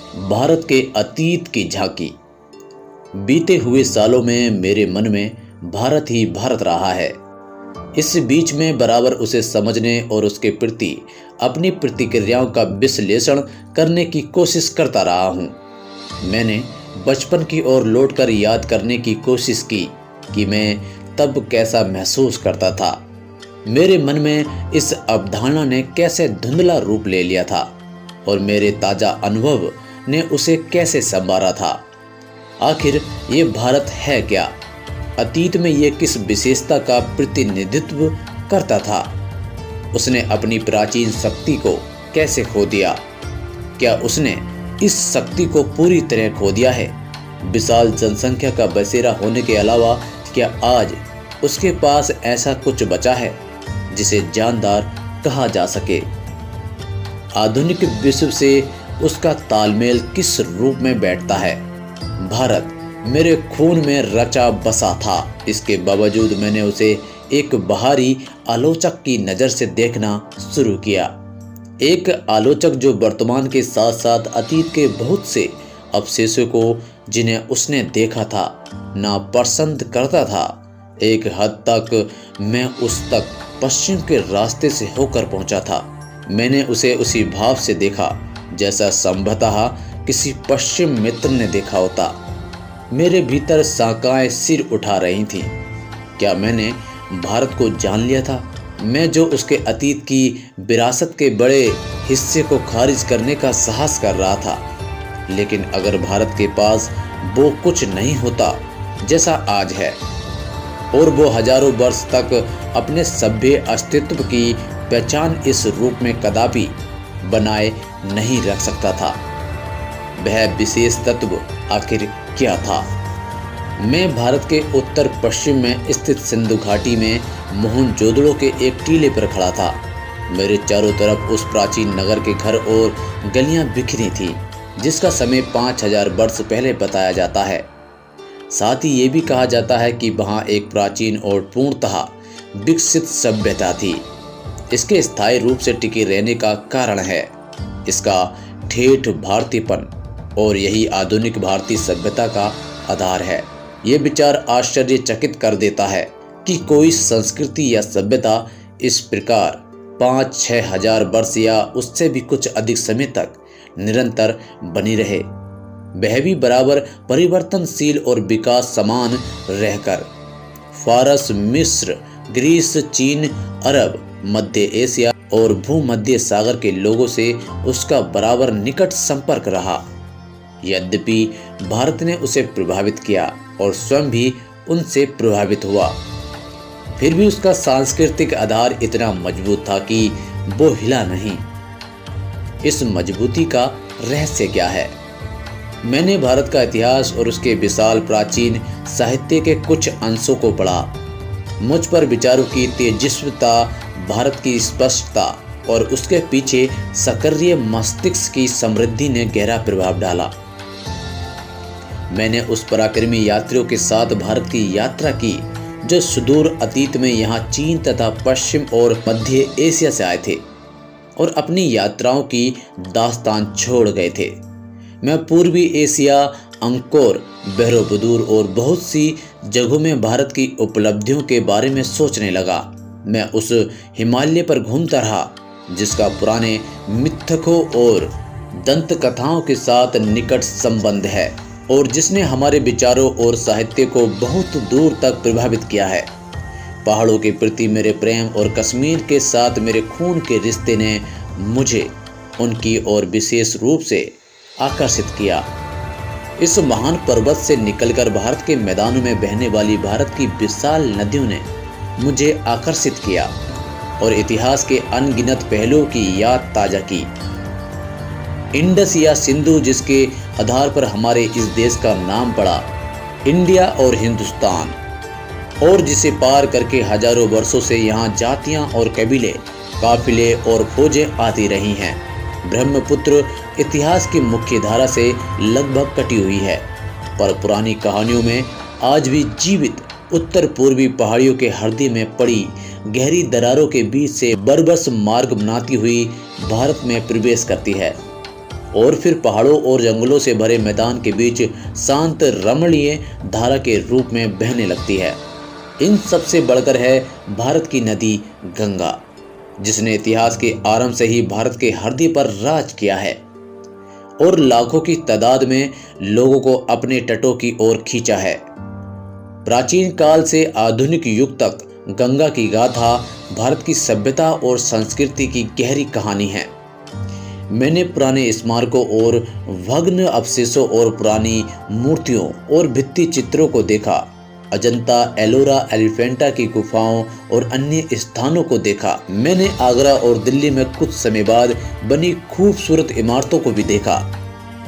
भारत के अतीत की झांकी। बीते हुए सालों में मेरे मन में भारत ही भारत रहा है। इस बीच में बराबर उसे समझने और उसके प्रति अपनी प्रतिक्रियाओं का विश्लेषण करने की कोशिश करता रहा हूँ। मैंने बचपन की ओर लौटकर याद करने की कोशिश की कि मैं तब कैसा महसूस करता था। मेरे मन में इस अवधारणा ने कैसे धुंधला रूप ले लिया था और मेरे ताजा अनुभव ने उसे कैसे संवारा था। आखिर ये भारत है क्या? अतीत में ये किस विशेषता का प्रतिनिधित्व करता था? उसने अपनी प्राचीन शक्ति को कैसे खो दिया? क्या उसने इस शक्ति को पूरी तरह खो दिया है? विशाल जनसंख्या का बसेरा होने के अलावा क्या आज उसके पास ऐसा कुछ बचा है जिसे जानदार कहा जा सके? आधुनिक विश्व से उसका तालमेल किस रूप में बैठता है? भारत मेरे खून में रचा बसा था। इसके बावजूद मैंने उसे एक बाहरी आलोचक की नज़र से देखना शुरू किया। एक आलोचक जो वर्तमान के साथ साथ अतीत के बहुत से अवशेषों को जिन्हें उसने देखा था नापसंद करता था। एक हद तक मैं उस तक पश्चिम के रास्ते से होकर पहुंचा था। मैंने उसे उसी भाव से देखा जैसा संभवतः किसी पश्चिम मित्र ने देखा होता। मेरे भीतर शाखाएं सिर उठा रही थीं। क्या मैंने भारत को जान लिया था? मैं जो उसके अतीत की विरासत के बड़े हिस्से को खारिज करने का साहस कर रहा था। लेकिन अगर भारत के पास वो कुछ नहीं होता जैसा आज है और वो हजारों वर्ष तक अपने सभ्य अस्तित्व की पहचान इस रूप में कदापि बनाए नहीं रख सकता था, वह विशेष तत्व आखिर क्या था? मैं भारत के उत्तर पश्चिम में स्थित सिंधु घाटी में मोहनजोदड़ो के एक टीले पर खड़ा था। मेरे चारों तरफ उस प्राचीन नगर के घर और गलियां बिखरी थी जिसका समय 5000 वर्ष पहले बताया जाता है। साथ ही ये भी कहा जाता है कि वहाँ एक प्राचीन और पूर्णतः विकसित सभ्यता थी। इसके स्थायी रूप से टिके रहने का कारण है इसका ठेठ भारतीयपन और यही आधुनिक भारतीय सभ्यता का आधार है। ये विचार आश्चर्यचकित कर देता है कि कोई संस्कृति या सभ्यता इस प्रकार 5-6 हजार वर्ष या उससे भी कुछ अधिक समय तक निरंतर बनी रहे, वह भी बराबर परिवर्तनशील और विकास समान रहकर। फारस, मिस्र, ग्रीस, चीन, अरब, मध्य एशिया और भूमध्य सागर के लोगों से उसका बराबर निकट संपर्क रहा। यद्यपि भारत ने उसे प्रभावित किया और स्वयं भी उनसे प्रभावित हुआ, फिर भी उसका सांस्कृतिक आधार इतना मजबूत था कि वो हिला नहीं। इस मजबूती का रहस्य क्या है? मैंने भारत का इतिहास और उसके विशाल प्राचीन साहित्य के कुछ अंशों को पढ़ा। मुझ पर विचारों की तेजस्विता, भारत की स्पष्टता और उसके पीछे सक्रिय मस्तिष्क की समृद्धि ने गहरा प्रभाव डाला। मैंने उस पराक्रमी यात्रियों के साथ भारत की यात्रा की जो सुदूर अतीत में यहाँ चीन तथा पश्चिम और मध्य एशिया से आए थे और अपनी यात्राओं की दास्तान छोड़ गए थे। मैं पूर्वी एशिया, अंकोर, बहरोबुदूर और बहुत सी जगहों में भारत की उपलब्धियों के बारे में सोचने लगा। मैं उस हिमालय पर घूमता रहा जिसका पुराने मिथकों और दंत कथाओं के साथ निकट संबंध है और जिसने हमारे विचारों और साहित्य को बहुत दूर तक प्रभावित किया है। पहाड़ों के प्रति मेरे प्रेम और कश्मीर के साथ मेरे खून के रिश्ते ने मुझे उनकी ओर विशेष रूप से आकर्षित किया। इस महान पर्वत से निकलकर भारत के मैदानों में बहने वाली भारत की विशाल नदियों ने मुझे आकर्षित किया और इतिहास के अनगिनत पहलुओं की याद ताजा की। इंडस या सिंधु जिसके आधार पर हमारे इस देश का नाम पड़ा, इंडिया और हिंदुस्तान, और जिसे पार करके हजारों वर्षों से यहाँ जातियाँ और कबीले, काफिले और फौजें आती रही हैं। ब्रह्मपुत्र इतिहास की मुख्य धारा से लगभग कटी हुई है, पर पुरानी कहानियों में आज भी जीवित उत्तर पूर्वी पहाड़ियों के हृदय में पड़ी गहरी दरारों के बीच से बरबस मार्ग बनाती हुई भारत में प्रवेश करती है। और फिर पहाड़ों और जंगलों से भरे मैदान के बीच शांत रमणीय धारा के रूप में बहने लगती है। इन सबसे बढ़कर है भारत की नदी गंगा, जिसने इतिहास के आरंभ से ही भारत के हृदय पर राज किया है और लाखों की तादाद में लोगों को अपने तटों की ओर खींचा है। प्राचीन काल से आधुनिक युग तक गंगा की गाथा भारत की सभ्यता और संस्कृति की गहरी कहानी है। मैंने पुराने स्मारकों और भग्न अवशेषों और पुरानी मूर्तियों और भित्ति चित्रों को देखा। अजंता, एलोरा, एलिफेंटा की गुफाओं और अन्य स्थानों को देखा। मैंने आगरा और दिल्ली में कुछ समय बाद बनी खूबसूरत इमारतों को भी देखा,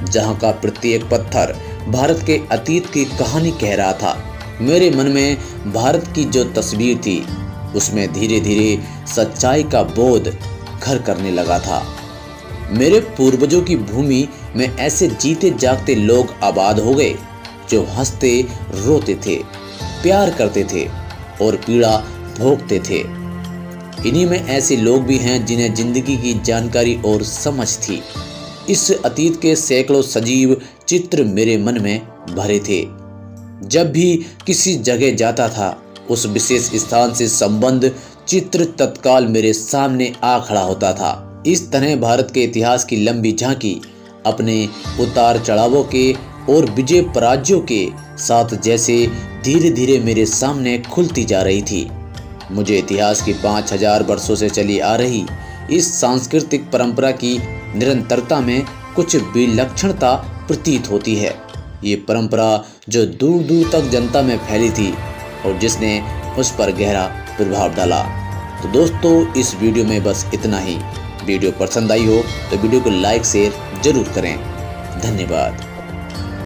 जहां का प्रत्येक पत्थर भारत के अतीत की कहानी कह रहा था। मेरे मन में भारत की जो तस्वीर थी, उसमें धीरे धीरे सच्चाई का बोध घर करने लगा था। मेरे पूर्वजों की भूमि में ऐसे जीते जागते लोग आबाद हो गए, जो हंसते रोते थे, प्यार करते थे और पीड़ा भोगते थे। इन्हीं में ऐसे लोग भी हैं जिन्हें जिंदगी की जानकारी और समझ थी। इस अतीत के सैकड़ों सजीव चित्र मेरे मन में भरे थे। जब भी किसी जगह जाता था, उस विशेष स्थान से संबंध चित्र तत्काल मेरे सामने आ खड़ा होता था। इस तरह भारत के इतिहास की लंबी झांकी अपने उतार चढ़ावों के और विजय पराजयों के साथ जैसे धीरे धीरे मेरे सामने खुलती जा रही थी। मुझे इतिहास की 5000 वर्षों से चली आ रही इस सांस्कृतिक परंपरा की निरंतरता में कुछ विलक्षणता प्रतीत होती है। ये परंपरा जो दूर दूर तक जनता में फैली थी और जिसने उस पर गहरा प्रभाव डाला। तो दोस्तों, इस वीडियो में बस इतना ही। वीडियो पसंद आई हो तो वीडियो को लाइक शेयर जरूर करें। धन्यवाद।